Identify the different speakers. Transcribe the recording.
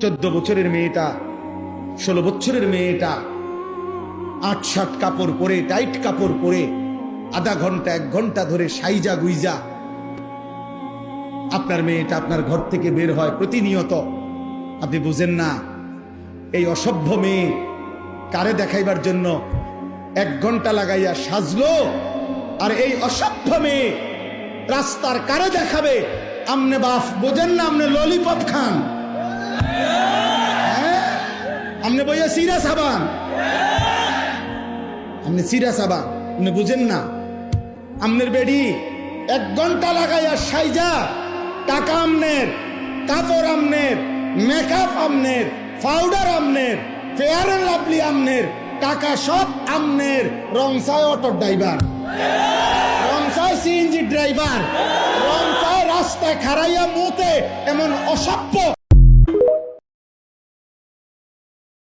Speaker 1: 14 বছরের মেয়েটা, 16 বছরের মেয়েটা 8-7 কাপড় পরে, টাইট কাপড় পরে আধা ঘন্টা 1 ঘন্টা ধরে সাইজা গুইজা আপনার মেয়েটা আপনার ঘর থেকে বের হয় প্রতিনিয়ত। আপনি বুঝেন না এই অসভ্য মেয়ে কারে দেখাইবার জন্য 1 ঘন্টা লাগাইয়া সাজলো, আর এই অসভ্য মেয়ে রাস্তার কারে দেখাবে। আমনে বাপ বোঝেন না, আমনে ললিপপ খান, আমনে বইয়া সিরা সাবান, আমনে সিরা সাবান, আপনি বুঝেন না। আমনের বেডি 1 ঘন্টা লাগাইয়া সাইজা, টাকা আমনের, কাপড় আমনের, মেকআপ আমনের, পাউডার আমনের, ফেয়ার এন্ড লাভলি আমনের, টাকা সব আমনের, রংসায় অটো ড্রাইভার, রংসায় সিএনজি ড্রাইভার, রংসায় রাস্তায় খারাইয়া মুতে এমন অসভ্য